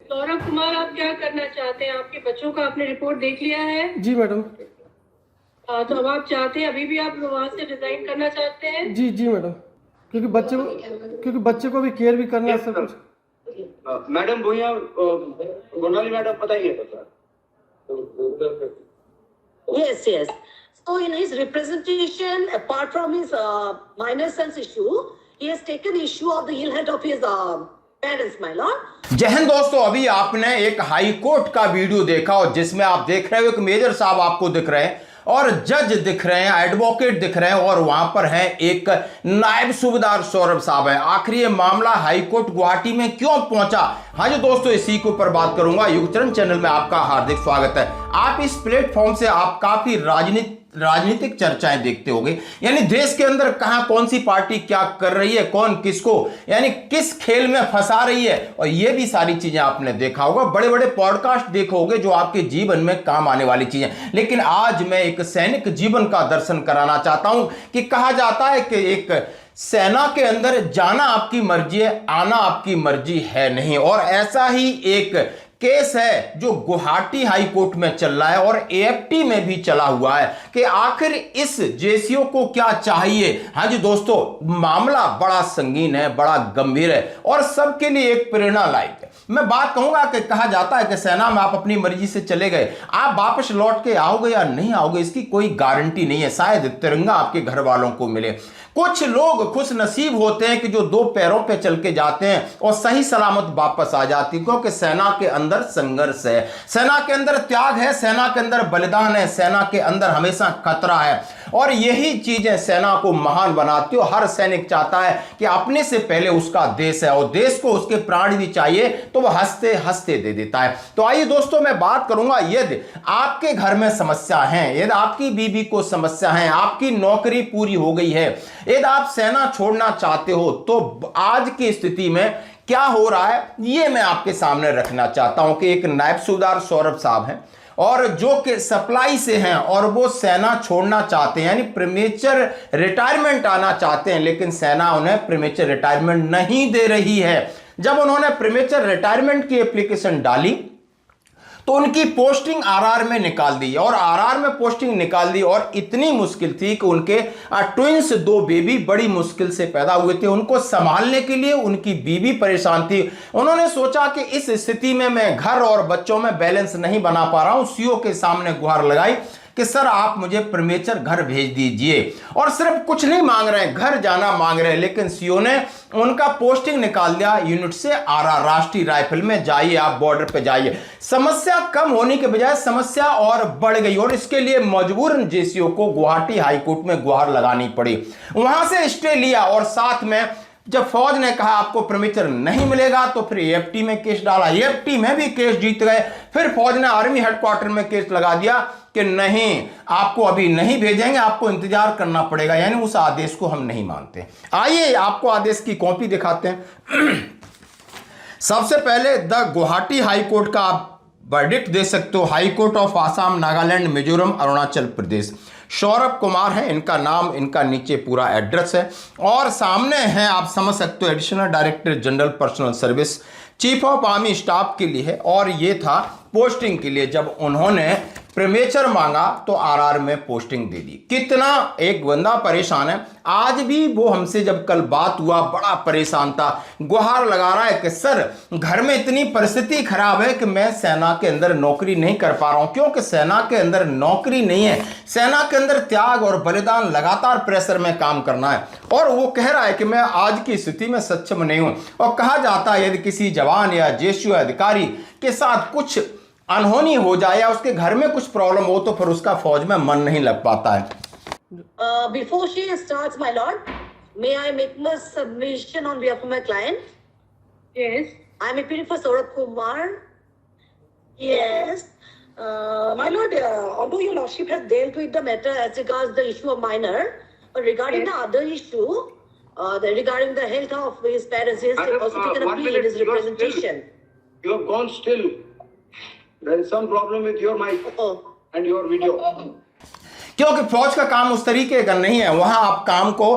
सौरभ कुमार, आप क्या करना चाहते हैं? आपके बच्चों का आपने रिपोर्ट देख लिया है? जी मैडम। तो अब आप चाहते हैं, अभी भी आप वहाँ से रिजाइन करना चाहते हैं? जी जी मैडम, क्योंकि बच्चे को भी केयर भी करना है सब कुछ। मैडम भैया, गोनाली मैडम बताइए। Yes, yes. So in his representation, apart from his minor son's issue, he has taken issue of the ill health of his parents, my lord. जय हिंद दोस्तों, अभी आपने एक हाई कोर्ट का वीडियो देखा और जिसमें आप देख रहे हो एक मेजर साहब आपको दिख रहे हैं और जज दिख रहे हैं, एडवोकेट दिख रहे हैं और वहां पर है एक नायब सूबेदार सौरभ साहब है। आखिर ये मामला हाई कोर्ट गुवाहाटी में क्यों पहुंचा? हाँ जी दोस्तों, इसी के ऊपर बात करूंगा। युगचरण चैनल में आपका हार्दिक स्वागत है। आप इस प्लेटफॉर्म से आप काफी राजनीतिक चर्चाएं देखते होंगे, यानी देश के अंदर कहां कौन सी पार्टी क्या कर रही है, कौन किसको यानी किस खेल में फंसा रही है, और ये भी सारी चीजें आपने देखा होगा। बड़े बड़े पॉडकास्ट देखे होंगे जो आपके जीवन में काम आने वाली चीजें। लेकिन आज मैं एक सैनिक जीवन का दर्शन कराना चाहता हूं कि कहा जाता है कि एक सेना के अंदर जाना आपकी मर्जी है, आना आपकी मर्जी है नहीं। और ऐसा ही एक केस है जो गुवाहाटी हाई कोर्ट में चल रहा है और एएफटी में भी चला हुआ है कि आखिर इस जेसीओ को क्या चाहिए। हाँ जी दोस्तों, मामला बड़ा संगीन है, बड़ा गंभीर है और सबके लिए एक प्रेरणा लायक है। मैं बात कहूंगा कि कहा जाता है कि सेना में आप अपनी मर्जी से चले गए, आप वापस लौट के आओगे या नहीं आओगे इसकी कोई गारंटी नहीं है। शायद तिरंगा आपके घर वालों को मिले। कुछ लोग खुश नसीब होते हैं कि जो दो पैरों पे चल के जाते हैं और सही सलामत वापस आ जाती है, क्योंकि सेना के अंदर संघर्ष है, सेना के अंदर त्याग है, सेना के अंदर बलिदान है, सेना के अंदर हमेशा खतरा है और यही चीजें सेना को महान बनाती है। हर सैनिक चाहता है कि अपने से पहले उसका देश है और देश को उसके प्राण भी चाहिए तो वह हंसते हंसते दे देता है। तो आइए दोस्तों, मैं बात करूंगा, यदि आपके घर में समस्या है, यदि आपकी बीवी को समस्या है, आपकी नौकरी पूरी हो गई है, यदि आप सेना छोड़ना चाहते हो, तो आज की स्थिति में क्या हो रहा है ये मैं आपके सामने रखना चाहता हूं कि एक नायब सूबेदार सौरभ साहब हैं और जो कि सप्लाई से हैं और वो सेना छोड़ना चाहते हैं, यानी प्रीमेचर रिटायरमेंट आना चाहते हैं, लेकिन सेना उन्हें प्रीमेचर रिटायरमेंट नहीं दे रही है। जब उन्होंने प्रीमेचर रिटायरमेंट की एप्लीकेशन डाली तो उनकी पोस्टिंग आरआर में निकाल दी और आरआर में पोस्टिंग निकाल दी और इतनी मुश्किल थी कि उनके ट्विंस दो बेबी बड़ी मुश्किल से पैदा हुए थे। उनको संभालने के लिए उनकी बीवी परेशान थी। उन्होंने सोचा कि इस स्थिति में मैं घर और बच्चों में बैलेंस नहीं बना पा रहा हूं। सीओ के सामने गुहार लगाई कि सर आप मुझे प्रीमेचर घर भेज दीजिए, और सिर्फ कुछ नहीं मांग रहे हैं, घर जाना मांग रहे हैं। लेकिन सीओ ने उनका पोस्टिंग निकाल दिया यूनिट से आरआर, राष्ट्रीय राइफल में जाइए, आप बॉर्डर पे जाइए। समस्या कम होने के बजाय समस्या और बढ़ गई और इसके लिए मजबूरन जेसीओ को गुवाहाटी हाई कोर्ट में गुहार लगानी पड़ी। वहां से स्टे लिया और साथ में जब फौज ने कहा आपको प्रीमेचर नहीं मिलेगा तो फिर एएफटी में केस डाला, एएफटी में भी केस जीत गए। फिर फौज ने आर्मी हेडक्वार्टर में केस लगा दिया कि नहीं, आपको अभी नहीं भेजेंगे, आपको इंतजार करना पड़ेगा, यानी उस आदेश को हम नहीं मानते। आइए आपको आदेश की कॉपी दिखाते हैं। सबसे पहले द गुवाहाटी हाई कोर्ट का आप वर्डिक्ट दे सकते हो। High court of Assam, Nagaland, Mizoram, Arunachal Pradesh. Saurabh Kumar है इनका नाम, इनका नीचे पूरा एड्रेस है और सामने है, आप समझ सकते हो, additional director general personal service, chief of army staff के लिए है। और ये था पोस्टिंग के लिए, जब उन्होंने प्रीमेचर मांगा तो आरआर में पोस्टिंग दे दी। कितना एक बंदा परेशान है। आज भी वो हमसे जब कल बात हुआ बड़ा परेशान था, गुहार लगा रहा है कि सर घर में इतनी परिस्थिति खराब है कि मैं सेना के अंदर नौकरी नहीं कर पा रहा हूं, क्योंकि सेना के अंदर नौकरी नहीं है। सेना के अंदर त्याग और बलिदान, लगातार प्रेशर में काम करना है और वो कह रहा है कि मैं आज की स्थिति में सक्षम नहीं हूं। और कहा जाता है यदि किसी जवान या जेसीओ अधिकारी के साथ कुछ अनहोनी हो जाए या उसके घर में कुछ प्रॉब्लम हो तो फिर उसका फौज में मन नहीं लग पाता है। Before she starts, my lord, may I make my submission on behalf of my client? Yes. I'm appealing for Saurabh Kumar. Yes. My lord, although your lordship has dealt with the matter as regards the issue of minor, but regarding Yes. the other issue, regarding the health of his parents, he has also taken a 1 plea in minute, his representation. You have gone still. There is some problem with your mic Oh. and your video. क्योंकि फौज का काम उस तरीके का नहीं है। वहां आप काम को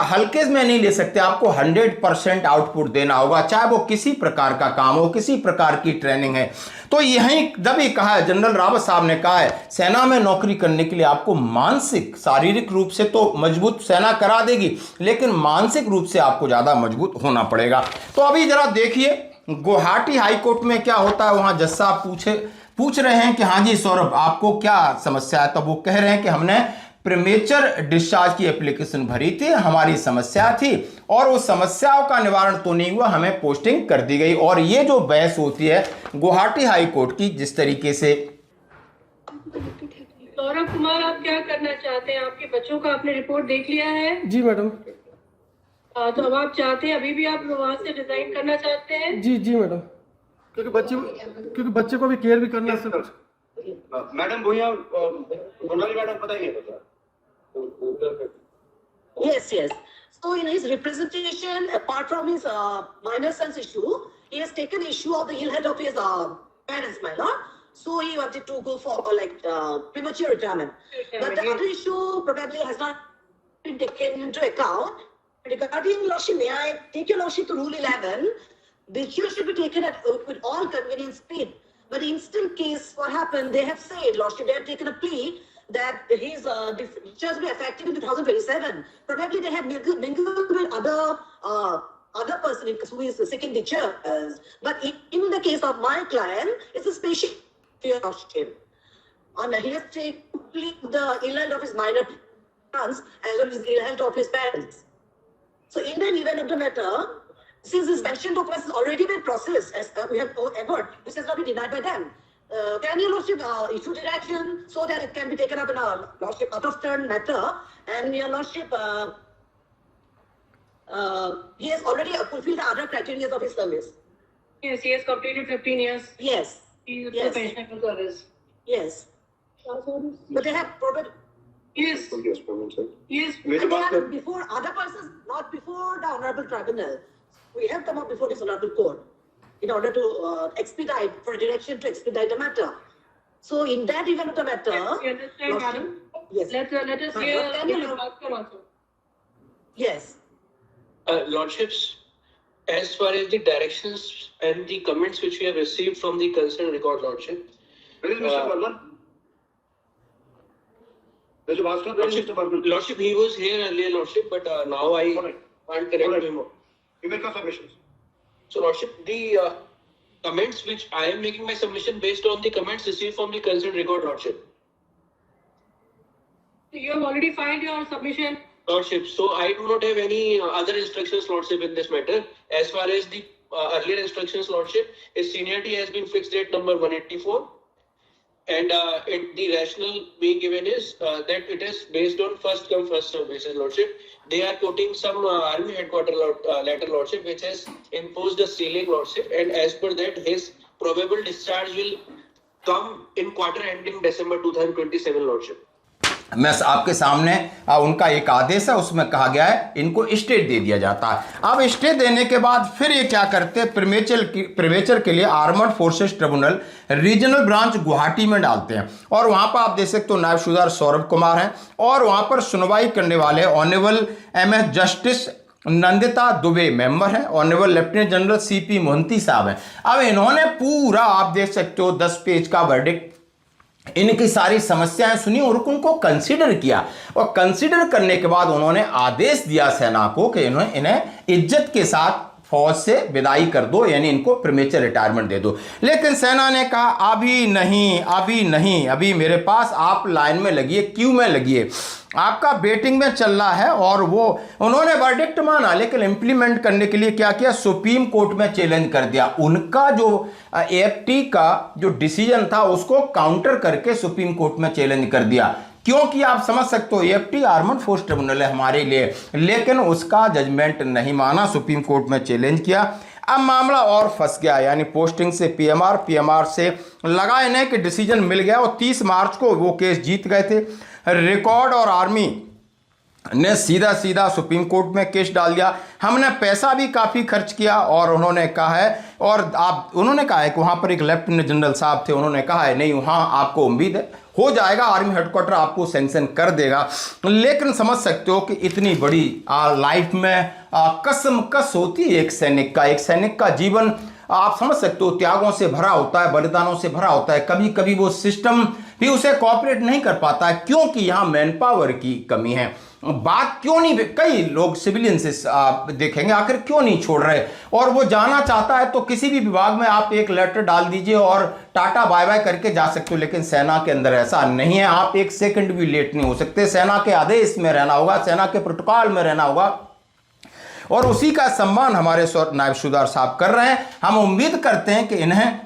हल्के में नहीं ले सकते, आपको 100% आउटपुट देना होगा, चाहे वो किसी प्रकार का काम हो, किसी प्रकार की ट्रेनिंग है। तो यही तभी कहा है, जनरल रावत साहब ने कहा है, सेना में नौकरी करने के लिए आपको मानसिक, शारीरिक रूप से तो मजबूत सेना करा देगी, लेकिन मानसिक रूप से आपको ज्यादा मजबूत होना पड़ेगा। तो अभी जरा देखिए गुवाहाटी हाईकोर्ट में क्या होता है। वहां जज साहब पूछ रहे हैं कि हाँ जी सौरभ, आपको क्या समस्या है। तो वो कह रहे हैं कि हमने प्रीमेचर डिस्चार्ज की एप्लीकेशन भरी थी, हमारी समस्या थी और उस समस्याओं का निवारण तो नहीं हुआ, हमें पोस्टिंग कर दी गई। और ये जो बहस होती है गुवाहाटी हाई कोर्ट की, जिस तरीके से। सौरभ कुमार, आप क्या करना चाहते हैं? आपके बच्चों का आपने रिपोर्ट देख लिया है? जी मैडम। तो अब आप चाहते हैं, अभी भी आप वहां से रिजाइन करना चाहते हैं? जी जी मैडम, क्योंकि बच्चे को भी केयर भी करना है सब कुछ। मैडम भैया, सोनाली मैडम बताइए। Yes, yes. So in his representation, apart from his minor son's issue, he has taken issue of the ill health of his parents, my lord. So he wanted to go for premature retirement. But the other issue probably has not been taken into account. Regarding lordship, may I take your lordship to Rule 11? The issue should be taken with all convenient speed. But in instant case, what happened? They have said, lordship, they have taken a plea that his discharge will be effective in 2027. Probably they have mingled with other person who is seeking discharge. But in the case of my client, it's a special lordship. And he has taken the ill health of his minor sons as well as the ill health of his parents. So in the event of the matter, since this mentioned documents has already been processed, as we have heard, this has not been denied by them. Can your lordship issue direction so that it can be taken up in a lordship out of turn matter? And your lordship, he has already fulfilled the other criteria of his service. Yes, he has completed 15 years. Yes. He is Yes. professional service. Yes. But they have probably. Yes. Yes. And they have before other persons, not before the honorable tribunal. We have come up before this honorable court in order to expedite, for direction to expedite the matter. So in that event of the matter, Yes, we understand, madam. yes, Let us hear the outcome also. yes, Lordships, as far as the directions and the comments which we have received from the concerned record lordship, Where is Mr. Varman? Mr. Bhaskar, where is Mr. Varman? lordship, he was here earlier, lordship, but now I Alright. can't connect him. You make your submissions. So, lordship, the comments which I am making my submission based on the comments received from the concerned record lordship. You have already filed your submission. Lordship, so I do not have any other instructions, lordship, in this matter. As far as the earlier instructions, lordship, his seniority has been fixed at number 184. And the rationale being given is that it is based on first come first serve basis, lordship. They are quoting some army headquarters letter, lordship, which has imposed a ceiling, lordship, and as per that, his probable discharge will come in quarter ending December 2027, lordship. मैं आपके सामने उनका एक आदेश है, उसमें कहा गया है इनको स्टे दे दिया जाता है। अब स्टे देने के बाद फिर ये क्या करते हैं, प्रीमेचर के लिए armoured forces tribunal regional branch Guwahati में डालते हैं। और वहां पर आप देख सकते हो नायब सूबेदार सौरभ कुमार हैं और वहां पर सुनवाई करने वाले honourable MS justice Nandita Dubey member हैं, honourable lieutenant general CP Mohanty साहब हैं। अब इन्होंने पूरा आप देख सकते हो 10 पेज का वर्डिक्ट, इनकी सारी समस्याएं सुनी और उनको कंसीडर किया और कंसीडर करने के बाद उन्होंने आदेश दिया सेना को कि इन्हें इज्जत के साथ फौज से विदाई कर दो, यानी इनको प्रीमेचर रिटायरमेंट दे दो। लेकिन सेना ने कहा अभी नहीं, अभी मेरे पास आप लाइन में लगिए, क्यू में लगिए, आपका वेटिंग में चल रहा है। और वो उन्होंने वर्डिक्ट माना, लेकिन इंप्लीमेंट करने के लिए क्या किया, सुप्रीम कोर्ट में चैलेंज कर दिया। उनका जो AFT का जो डिसीजन था उसको काउंटर करके सुप्रीम कोर्ट में चैलेंज कर दिया, क्योंकि आप समझ सकते हो AFT आर्मर्ड फोर्स ट्रिब्यूनल है हमारे लिए, लेकिन उसका जजमेंट नहीं माना, सुप्रीम कोर्ट में चैलेंज किया। अब मामला और फंस गया, यानी पोस्टिंग से PMR से लगा इन्हें कि डिसीजन मिल गया और 30 मार्च को वो केस जीत गए थे। रिकॉर्ड और आर्मी ने सीधा सीधा सुप्रीम कोर्ट में केस डाल दिया। हमने पैसा भी काफ़ी खर्च किया और उन्होंने कहा है, और उन्होंने कहा है कि वहाँ पर एक लेफ्टिनेंट जनरल साहब थे, उन्होंने कहा है नहीं वहाँ आपको उम्मीद है हो जाएगा, आर्मी हेडक्वार्टर आपको सैंक्शन कर देगा। लेकिन समझ सकते हो कि इतनी बड़ी लाइफ में कसमकस होती है एक सैनिक का जीवन आप समझ सकते हो त्यागों से भरा होता है, बलिदानों से भरा होता है। कभी कभी वो सिस्टम भी उसे कोऑपरेट नहीं कर पाता है क्योंकि यहाँ मैन पावर की कमी है। बात क्यों नहीं, कई लोग सिविलियन से देखेंगे आखिर क्यों नहीं छोड़ रहे, और वो जाना चाहता है तो किसी भी विभाग में आप एक लेटर डाल दीजिए और टाटा बाय बाय करके जा सकते हो। लेकिन सेना के अंदर ऐसा नहीं है, आप एक सेकंड भी लेट नहीं हो सकते। सेना के आदेश में रहना होगा, सेना के प्रोटोकॉल में रहना होगा, और उसी का सम्मान हमारे नायब सूबेदार साहब कर रहे हैं। हम उम्मीद करते हैं कि इन्हें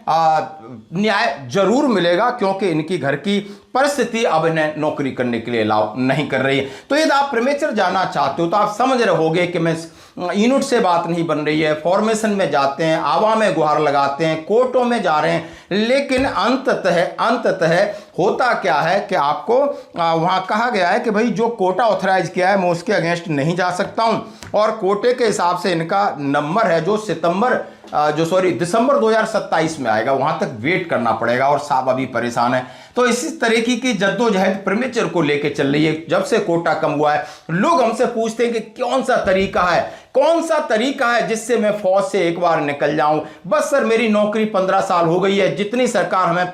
न्याय जरूर मिलेगा क्योंकि इनकी घर की परिस्थिति अब इन्हें नौकरी करने के लिए अलाउ नहीं कर रही है। तो यदि आप प्रीमेचर जाना चाहते हो तो आप समझ रहे होगे कि मैं यूनिट से बात नहीं बन रही है, फॉर्मेशन में जाते हैं, आवा में गुहार लगाते हैं, कोर्टों में जा रहे हैं, लेकिन अंततः होता क्या है कि आपको वहाँ कहा गया है कि भाई जो कोटा ऑथराइज किया है मैं उसके अगेंस्ट नहीं जा सकता हूँ, और कोटे के हिसाब से इनका नंबर है जो दिसंबर 2027 में आएगा, वहां तक वेट करना पड़ेगा और साहब अभी परेशान है। तो इसी तरीके की जद्दोजहद प्रीमेचर को लेके चल रही है। जब से कोटा कम हुआ है लोग हमसे पूछते हैं कि कौन सा तरीका है जिससे मैं फौज से एक बार निकल जाऊं। बस सर मेरी नौकरी 15 साल हो गई है, जितनी सरकार हमें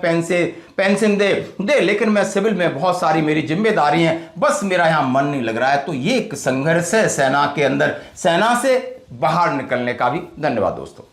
पेंशन दे, लेकिन मैं सिविल में बहुत सारी मेरी जिम्मेदारी हैं, बस मेरा यहां मन नहीं लग रहा है। तो ये एक संघर्ष है सेना के अंदर, सेना से बाहर निकलने का भी। धन्यवाद दोस्तों।